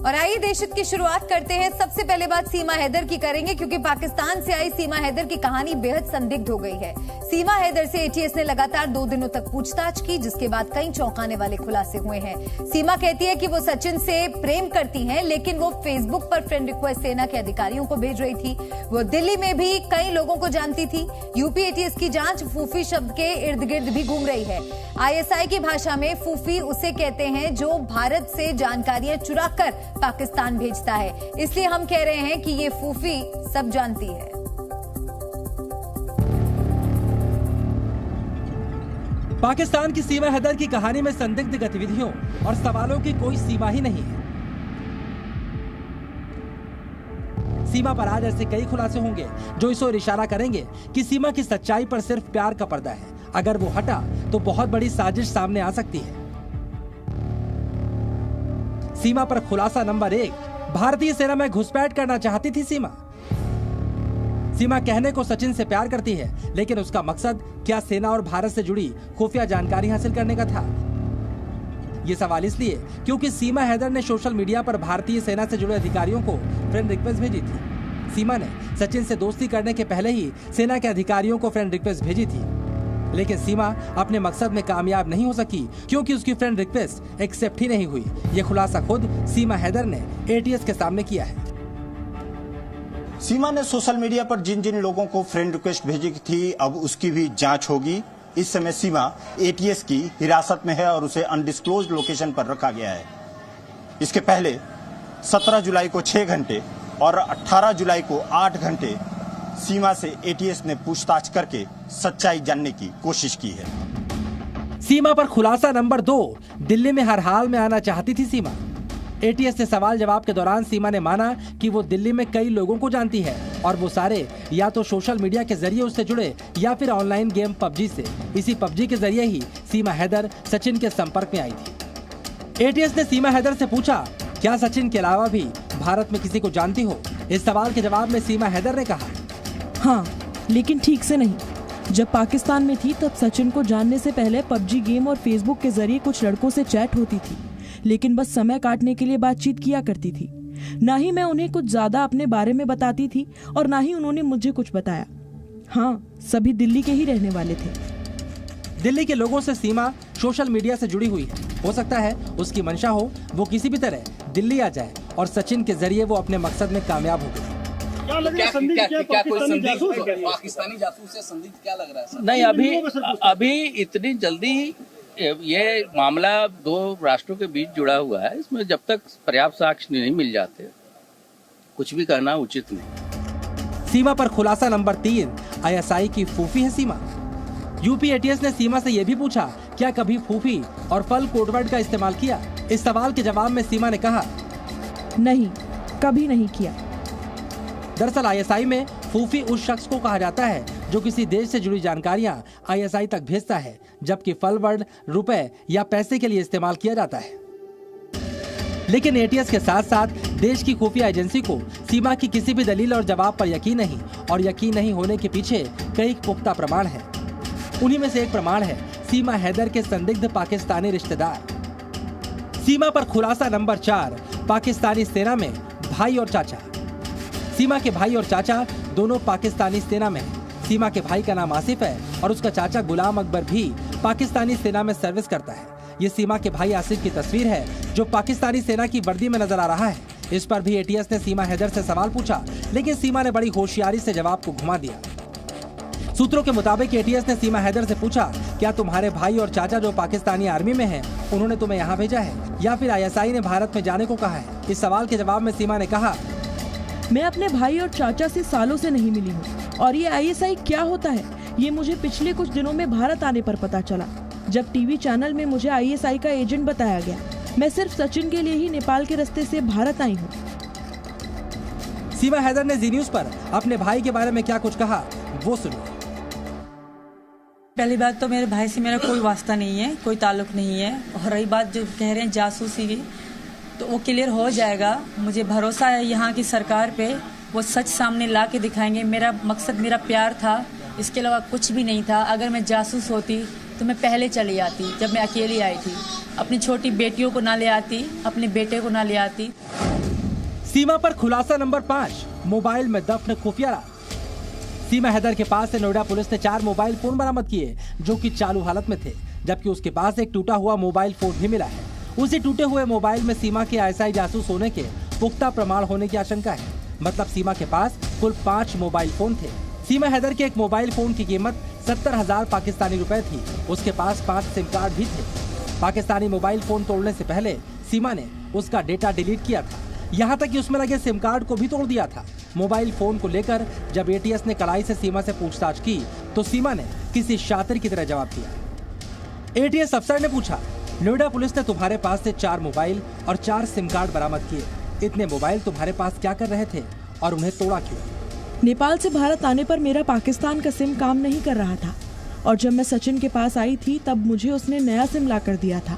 और आइए देशहित की शुरुआत करते हैं। सबसे पहले बात सीमा हैदर की करेंगे, क्योंकि पाकिस्तान से आई सीमा हैदर की कहानी बेहद संदिग्ध हो गई है। सीमा हैदर से एटीएस ने लगातार 2 दिनों तक पूछताछ की, जिसके बाद कई चौंकाने वाले खुलासे हुए हैं। सीमा कहती है कि वो सचिन से प्रेम करती हैं, लेकिन वो फेसबुक पर फ्रेंड रिक्वेस्ट सेना के अधिकारियों को भेज रही थी। वो दिल्ली में भी कई लोगों को जानती थी। यूपी एटीएस की जांच फूफी शब्द के इर्द गिर्द भी घूम रही है। आईएसआई की भाषा में फूफी उसे कहते हैं जो भारत से जानकारियां चुराकर पाकिस्तान भेजता है। इसलिए हम कह रहे हैं कि ये फूफी सब जानती है। पाकिस्तान की सीमा हैदर की कहानी में संदिग्ध गतिविधियों और सवालों की कोई सीमा ही नहीं है। सीमा पर आज ऐसे कई खुलासे होंगे जो इस ओर इशारा करेंगे कि सीमा की सच्चाई पर सिर्फ प्यार का पर्दा है। अगर वो हटा तो बहुत बड़ी साजिश सामने आ सकती है। सीमा पर खुलासा नंबर 1, भारतीय सेना में घुसपैठ करना चाहती थी सीमा। सीमा कहने को सचिन से प्यार करती है, लेकिन उसका मकसद क्या सेना और भारत से जुड़ी खुफिया जानकारी हासिल करने का था? ये सवाल इसलिए क्योंकि सीमा हैदर ने सोशल मीडिया पर भारतीय सेना से जुड़े अधिकारियों को फ्रेंड रिक्वेस्ट भेजी थी। सीमा ने सचिन से दोस्ती करने के पहले ही सेना के अधिकारियों को फ्रेंड रिक्वेस्ट भेजी थी, लेकिन सीमा अपने मकसद में कामयाब नहीं हो सकी क्योंकि उसकी फ्रेंड रिक्वेस्ट एक्सेप्ट ही नहीं हुई। यह खुलासा खुद सीमा हैदर ने एटीएस के सामने किया है। सीमा ने सोशल मीडिया पर जिन जिन लोगों को फ्रेंड रिक्वेस्ट भेजी थी, अब उसकी भी जांच होगी। इस समय सीमा एटीएस की हिरासत में है और उसे अनडिस्क्लोज्ड लोकेशन पर रखा गया है। इसके पहले 17 जुलाई को 6 घंटे और 18 जुलाई को 8 घंटे सीमा से एटीएस ने पूछताछ करके सच्चाई जानने की कोशिश की है। सीमा पर खुलासा नंबर 2, दिल्ली में हर हाल में आना चाहती थी सीमा। एटीएस से सवाल जवाब के दौरान सीमा ने माना कि वो दिल्ली में कई लोगों को जानती है और वो सारे या तो सोशल मीडिया के जरिए उससे जुड़े या फिर ऑनलाइन गेम पबजी से। इसी पबजी के जरिए ही सीमा हैदर सचिन के संपर्क में आई थी। एटीएस ने सीमा हैदर से पूछा, क्या सचिन के अलावा भी भारत में किसी को जानती हो? इस सवाल के जवाब में सीमा हैदर ने कहा, हाँ, लेकिन ठीक से नहीं। जब पाकिस्तान में थी तब सचिन को जानने से पहले पबजी गेम और फेसबुक के जरिए कुछ लड़कों से चैट होती थी, लेकिन बस समय काटने के लिए बातचीत किया करती थी। ना ही मैं उन्हें कुछ ज्यादा अपने बारे में बताती थी और ना ही उन्होंने मुझे कुछ बताया। हाँ, सभी दिल्ली के ही रहने वाले थे। दिल्ली के लोगों से सीमा सोशल मीडिया से जुड़ी हुई है। हो सकता है उसकी मंशा हो वो किसी भी तरह दिल्ली आ जाए और सचिन के जरिए वो अपने मकसद में कामयाब हो गए। क्या कोई पाकिस्तानी जासूस से संदिग्ध क्या लग रहा है सर? नहीं, अभी इतनी जल्दी ये मामला 2 राष्ट्रों के बीच जुड़ा हुआ है। इसमें जब तक पर्याप्त साक्ष्य नहीं मिल जाते कुछ भी कहना उचित नहीं। सीमा पर खुलासा नंबर 3, आईएसआई की फूफी है सीमा। यूपी एटीएस ने सीमा से यह भी पूछा, क्या कभी फूफी और फल कोडवर्ड का इस्तेमाल किया? इस सवाल के जवाब में सीमा ने कहा, नहीं, कभी नहीं किया। दरअसल आईएसआई में फूफी उस शख्स को कहा जाता है जो किसी देश से जुड़ी जानकारियां आईएसआई तक भेजता है, जबकि फल वर्ड रुपए या पैसे के लिए इस्तेमाल किया जाता है। लेकिन एटीएस के साथ साथ देश की खुफिया एजेंसी को सीमा की किसी भी दलील और जवाब पर यकीन नहीं, और यकीन नहीं होने के पीछे कई पुख्ता प्रमाण हैं। उन्हीं में से एक प्रमाण है सीमा हैदर के संदिग्ध पाकिस्तानी रिश्तेदार। सीमा पर खुलासा नंबर 4, पाकिस्तानी सेना में भाई और चाचा। सीमा के भाई और चाचा दोनों पाकिस्तानी सेना में हैं। सीमा के भाई का नाम आसिफ है और उसका चाचा गुलाम अकबर भी पाकिस्तानी सेना में सर्विस करता है। ये सीमा के भाई आसिफ की तस्वीर है जो पाकिस्तानी सेना की वर्दी में नजर आ रहा है। इस पर भी एटीएस ने सीमा हैदर से सवाल पूछा, लेकिन सीमा ने बड़ी होशियारी से जवाब को घुमा दिया। सूत्रों के मुताबिक एटीएस ने सीमा हैदर से पूछा, क्या तुम्हारे भाई और चाचा जो पाकिस्तानी आर्मी में हैं, उन्होंने तुम्हें यहाँ भेजा है या फिर आईएसआई ने भारत में जाने को कहा है? इस सवाल के जवाब में सीमा ने कहा, मैं अपने भाई और चाचा से सालों से नहीं मिली हूँ और ये आईएसआई क्या होता है ये मुझे पिछले कुछ दिनों में भारत आने पर पता चला, जब टीवी चैनल में मुझे आईएसआई का एजेंट बताया गया। मैं सिर्फ सचिन के लिए ही नेपाल के रास्ते से भारत आई हूँ। सीमा हैदर ने जी न्यूज पर अपने भाई के बारे में क्या कुछ कहा, वो सुनिए। पहली बात तो मेरे भाई से मेरा कोई वास्ता नहीं है, कोई ताल्लुक नहीं है। और रही बात जो कह रहे हैं जासूसी की, तो वो क्लियर हो जाएगा। मुझे भरोसा है यहाँ की सरकार पे, वो सच सामने ला के दिखाएंगे। मेरा मकसद मेरा प्यार था, इसके अलावा कुछ भी नहीं था। अगर मैं जासूस होती तो मैं पहले चली आती, जब मैं अकेली आई थी। अपनी छोटी बेटियों को ना ले आती, अपने बेटे को ना ले आती। सीमा पर खुलासा नंबर 5, मोबाइल में दफन खुफिया राज। सीमा हैदर के पास से नोएडा पुलिस ने 4 मोबाइल फोन बरामद किए जो कि चालू हालत में थे, जबकि उसके पास एक टूटा हुआ मोबाइल फोन भी मिला है। उसी टूटे हुए मोबाइल में सीमा के आईएसआई जासूस होने के पुख्ता प्रमाण होने की आशंका है। मतलब सीमा के पास कुल 5 मोबाइल फोन थे। सीमा हैदर के एक मोबाइल फोन की कीमत 70,000 पाकिस्तानी रुपए थी। उसके पास 5 सिम कार्ड भी थे। पाकिस्तानी मोबाइल फोन तोड़ने से पहले सीमा ने उसका डेटा डिलीट किया था, यहाँ तक कि उसमें लगे सिम कार्ड को भी तोड़ दिया था। मोबाइल फोन को लेकर जब एटीएस ने कड़ाई से सीमा से पूछताछ की तो सीमा ने किसी शातिर की तरह जवाब दिया। एटीएस अफसर ने पूछा, नोएडा पुलिस ने तुम्हारे पास से 4 मोबाइल और 4 सिम कार्ड बरामद किए। इतने मोबाइल तुम्हारे पास क्या कर रहे थे और उन्हें तोड़ा क्यों? नेपाल से भारत आने पर मेरा पाकिस्तान का सिम काम नहीं कर रहा था और जब मैं सचिन के पास आई थी तब मुझे उसने नया सिम ला कर दिया था।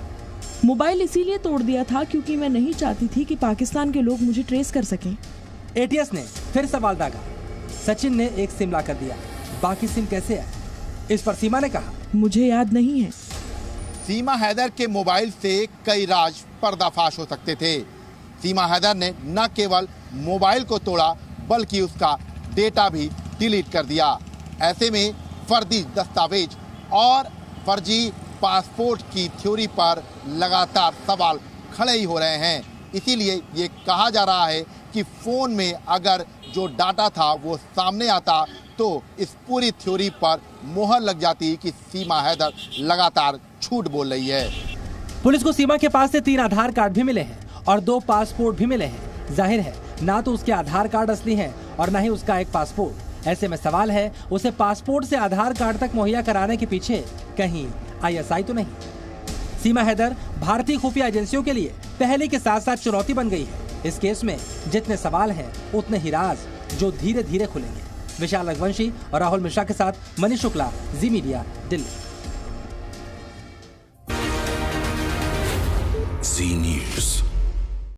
मोबाइल इसीलिए तोड़ दिया था क्योंकि मैं नहीं चाहती थी कि पाकिस्तान के लोग मुझे ट्रेस कर सकें। एटीएस ने फिर सवाल दागा। सचिन ने एक सिम ला कर दिया, बाकी सिम कैसे आए? इस पर सीमा ने कहा, मुझे याद नहीं है। सीमा हैदर के मोबाइल से कई राज पर्दाफाश हो सकते थे। सीमा हैदर ने न केवल मोबाइल को तोड़ा बल्कि उसका डेटा भी डिलीट कर दिया। ऐसे में फर्जी दस्तावेज और फर्जी पासपोर्ट की थ्योरी पर लगातार सवाल खड़े ही हो रहे हैं। इसीलिए ये कहा जा रहा है कि फोन में अगर जो डाटा था वो सामने आता तो इस पूरी थ्योरी पर मोहर लग जाती कि सीमा हैदर लगातार झूठ बोल रही है। पुलिस को सीमा के पास से 3 आधार कार्ड भी मिले हैं और 2 पासपोर्ट भी मिले हैं। जाहिर है ना तो उसके आधार कार्ड असली हैं और न ही उसका एक पासपोर्ट। ऐसे में सवाल है, उसे पासपोर्ट से आधार कार्ड तक मुहैया कराने के पीछे कहीं आईएसआई तो नहीं? सीमा हैदर भारतीय खुफिया एजेंसियों के लिए पहले के साथ साथ चुनौती बन गई है। इस केस में जितने सवाल हैं उतने ही राज जो धीरे धीरे खुलेंगे। विशाल रघुवंशी और राहुल मिश्रा के साथ मनीष शुक्ला, जी मीडिया, दिल्ली।